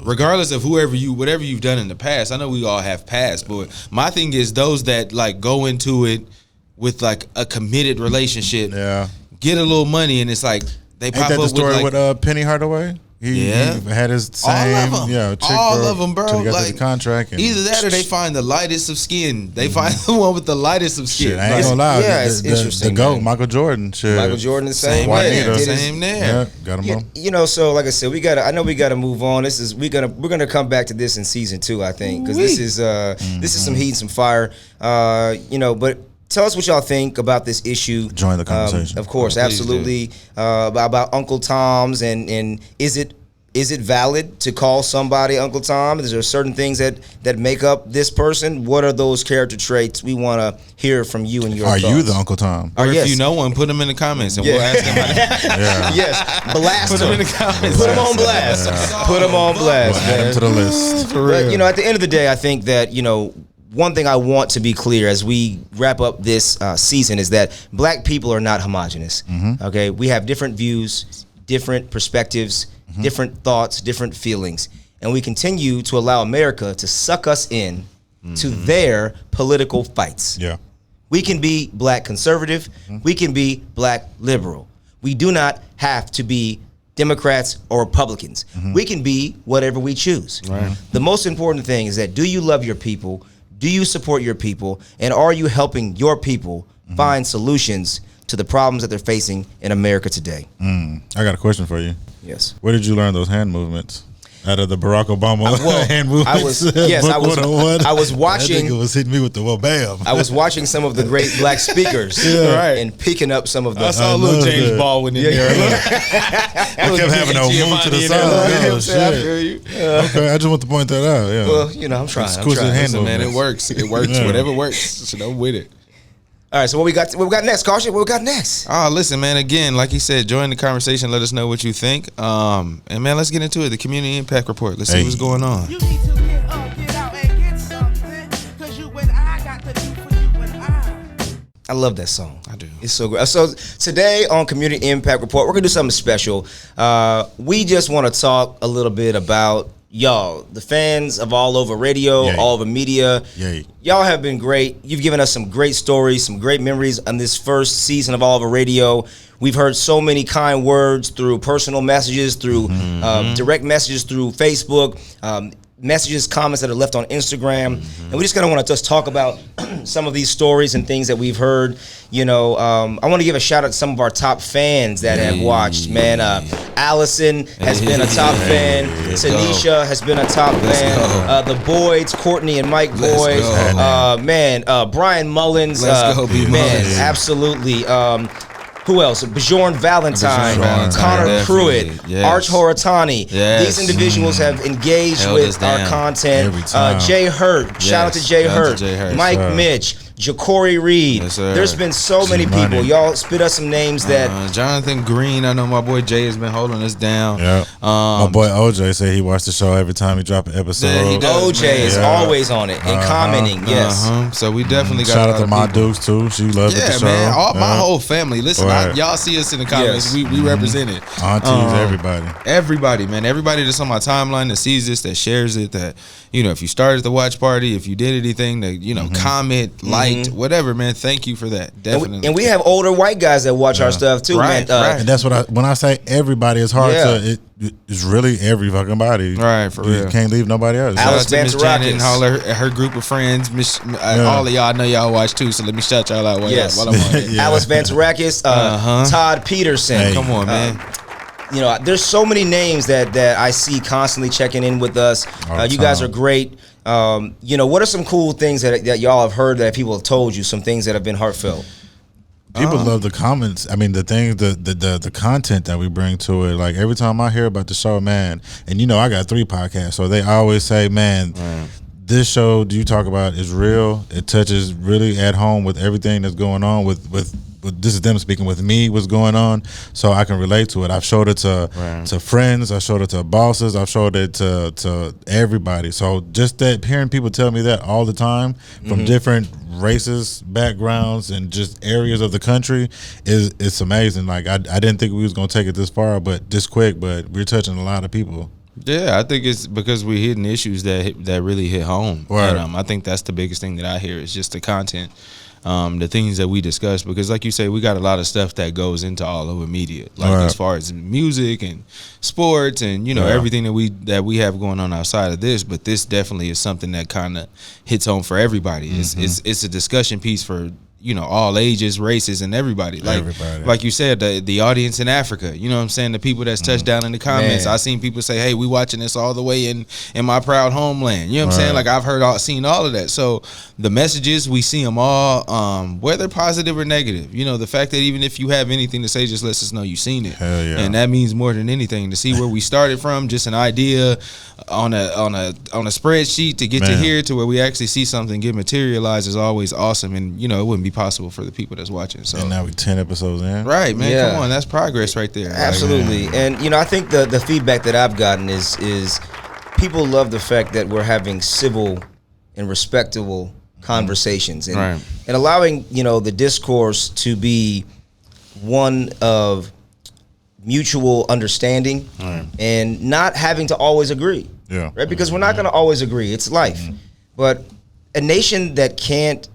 regardless of whatever you've done in the past. I know we all have past, but my thing is those that like go into it with like a committed relationship, get a little money, and it's like they pop Ain't that up the story with Penny Hardaway? He had his same, chick all of them, bro. Till he got like, the contract. And either that or they find the lightest of skin. They find the one with the lightest of skin. Shit, I ain't gonna lie. It's interesting. The GOAT, Michael Jordan. Shit. Michael Jordan, the same Juanita. Same there. Yeah, got him. You know, so like I said, I know we gotta move on. We're gonna come back to this in season 2, I think, because this is some heat and some fire. But tell us what y'all think about this issue. Join the conversation. Of course, absolutely. About Uncle Tom's and is it valid to call somebody Uncle Tom? Is there certain things that make up this person? What are those character traits? We want to hear from you and your thoughts. Are you the Uncle Tom? Or if you know one, put them in the comments and we'll ask them. Yes, blast Put them in the comments. Put them on blast. Put them on blast, Add them to the list. But at the end of the day, I think that one thing I want to be clear as we wrap up this season is that black people are not homogenous. Okay, we have different views, different perspectives, different thoughts, different feelings, and we continue to allow America to suck us in to their political fights. Yeah, we can be black conservative, we can be black liberal. We do not have to be Democrats or Republicans. We can be whatever we choose. The most important thing is that do you love your people? Do you support your people? And are you helping your people find solutions to the problems that they're facing in America today? I got a question for you. Yes. Where did you learn those hand movements? Out of the Barack Obama hand movements? I was watching. That nigga was hitting me with the bam. I was watching some of the great black speakers and picking up some of the. I saw a little James Baldwin in there. I kept having to move to the side. Oh, shit. Okay, I just want to point that out. Yeah. Well, I'm trying. Listen, man, it works. It works. Whatever works. So I'm with it. All right, so what we got next, Caution? What we got next? Oh, listen, man. Again, like he said, join the conversation. Let us know what you think. And man, let's get into it. The Community Impact Report. Let's see what's going on. You need to get up, get out, and get something. Cause you and I got to do for you and I love that song. I do. It's so great. So today on Community Impact Report, we're gonna do something special. We just want to talk a little bit about y'all, the fans of All Over Radio, Yay. All Over Media, Yay. y'all have been great. You've given us some great stories, some great memories on this first season of All Over Radio. We've heard so many kind words through personal messages, through direct messages through Facebook, messages, comments that are left on Instagram. And we just kind of want to just talk about some of these stories and things that we've heard. You know, I want to give a shout out to some of our top fans that have watched, man. Allison has been a top fan. Tanisha has been a top fan. The Boyds, Courtney and Mike Boyd. Brian Mullins. Let's go, B. Man, Mullins. absolutely. Who else? Bjorn Valentine, Connor definitely. Pruitt, Yes. Arch Horatani. Yes. These individuals have engaged Held us with our down content. every time. Jay Hurt, shout out to Jay shout out to Hurt, Jay Hurt. Mike Yes, sir. Mitch, Ja'Cory Reed. Yes, sir. There's been so many Money. people. Y'all spit us some names that Jonathan Green, I know my boy Jay has been holding us down. Yeah. My boy OJ said he watched the show every time he dropped an episode. Yeah, he does. OJ man. is Yeah. always on it and commenting. Yes. So we definitely got Shout a out to lot my of people. Dukes too. She loved Yeah, the show. man. My Yeah. whole family. Listen, Right. y'all see us in the comments. Yes. We represent it. Aunties, everybody. Everybody, man. Everybody that's on my timeline that sees this, that shares it, that, you know, if you started the watch party, if you did anything, that, you know, comment, liked, whatever, man. Thank you for that. Definitely. And we have older white guys that watch our stuff too, Right, man. right. And that's what when I say everybody, it's hard Yeah. to. It's really every fucking body. Right, for You real. can't leave nobody else. Shout Alice out to Miss Vancerakis. Janet and all her group of friends. All of y'all, I know y'all watch too, so let me shout y'all out while, Yes. while I'm on it. Yeah. Alice Vancerakis, Todd Peterson. Hey. Come on, man. You know, there's so many names that I see constantly checking in with us. All the You guys time. are great. You know, what are some cool things that y'all have heard that people have told you? Some things that have been heartfelt. People love the comments. I mean, the things, the content that we bring to it. Like every time I hear about the show, man, and you know, I got 3 podcasts, so they always say, man, this show you talk about is real. It touches really at home with everything that's going on with this is them speaking with me, what's going on, so I can relate to it. I've showed it to friends, I showed it to bosses, I've showed it to everybody. So just that hearing people tell me that all the time from different races, backgrounds, and just areas of the country it's amazing. Like I didn't think we was gonna take it this far, but this quick. But we're touching a lot of people. Yeah, I think it's because we're hitting issues that really hit home. Right. And, I think that's the biggest thing that I hear is just the content, the things that we discuss. Because, like you say, we got a lot of stuff that goes into all over media, like Right. as far as music and sports and everything that we have going on outside of this. But this definitely is something that kind of hits home for everybody. It's a discussion piece for all ages, races, and everybody. Like you said, the audience in Africa. You know what I'm saying? The people that's touched down in the comments. Man. I seen people say, "Hey, we watching this all the way in my proud homeland." You know what I'm saying? Right. Like I've seen all of that. So the messages, we see them all, whether positive or negative. The fact that even if you have anything to say, just lets us know you've seen it. Hell yeah. And that means more than anything to see where we started from, just an idea on a spreadsheet to get to Man. here to where we actually see something get materialized is always awesome. And it wouldn't be possible for the people that's watching. So And now we 10 episodes in. right, man, Yeah. come on, that's progress right there. Absolutely. And I think the feedback that I've gotten is people love the fact that we're having civil and respectable conversations and Right. and allowing the discourse to be one of mutual understanding and not having to always agree. Yeah. Right? Because we're not going to always agree. It's life. But a nation that can't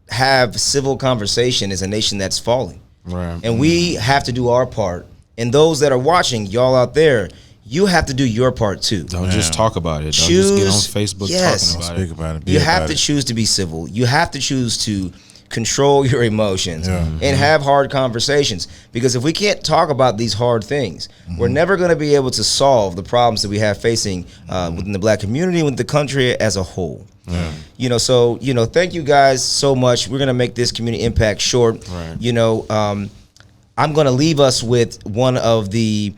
have civil conversation is a nation that's falling. Right. And we have to do our part. And those that are watching, y'all out there, you have to do your part too. Don't just talk about it. Don't Choose- just get on Facebook yes. talking about Speak it. about it. Be You have about to it. choose to be civil. You have to choose to control your emotions Yeah. and have hard conversations. Because if we can't talk about these hard things, we're never going to be able to solve the problems that we have facing within the black community, with the country as a whole. So thank you guys so much. We're gonna make this community impact short. Right. I'm gonna leave us with one of the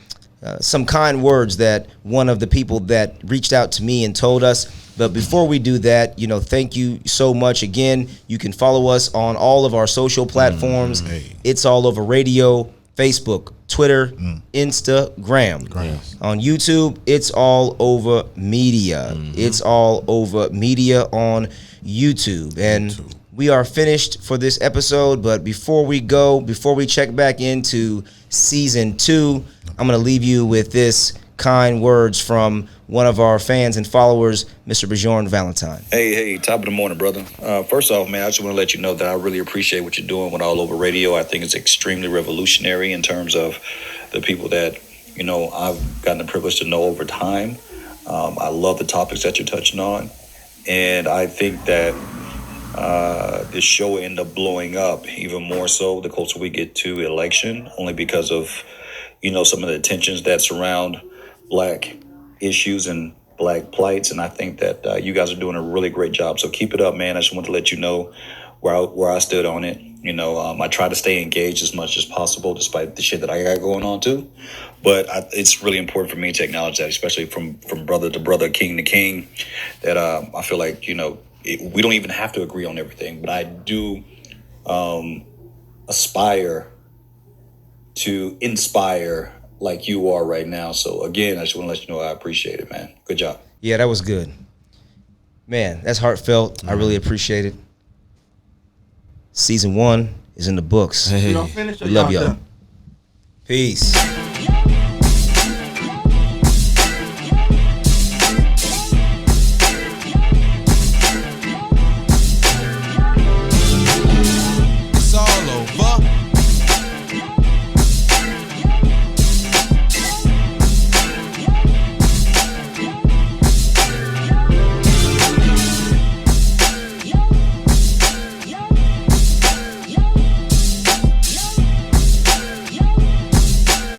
some kind words that one of the people that reached out to me and told us. But before we do that, thank you so much again. You can follow us on all of our social platforms. Hey. It's All Over Radio, Facebook, Twitter, Instagram. On YouTube, it's All Over Media. It's All Over Media on YouTube. And we are finished for this episode. But before we check back into season 2, I'm going to leave you with this kind words from one of our fans and followers, Mr. Bjorn Valentine. Hey, top of the morning, brother. First off, man, I just want to let you know that I really appreciate what you're doing with AllOva Radio. I think it's extremely revolutionary in terms of the people that, you know, I've gotten the privilege to know over time. I love the topics that you're touching on. And I think that this show will end up blowing up even more so the closer we get to election, only because of, you know, some of the tensions that surround black issues and black plights. And I think that you guys are doing a really great job. So keep it up, man. I just want to let you know where I stood on it. You know, I try to stay engaged as much as possible, despite the shit that I got going on too. But it's really important for me to acknowledge that, especially from brother to brother, king to king, that I feel like, you know, we don't even have to agree on everything. But I do aspire to inspire like you are right now. So again, I just want to let you know I appreciate it, man. Good job. Yeah, that was good. Man, that's heartfelt. I really appreciate it. Season 1 is in the books. Hey. We love y'all. Peace.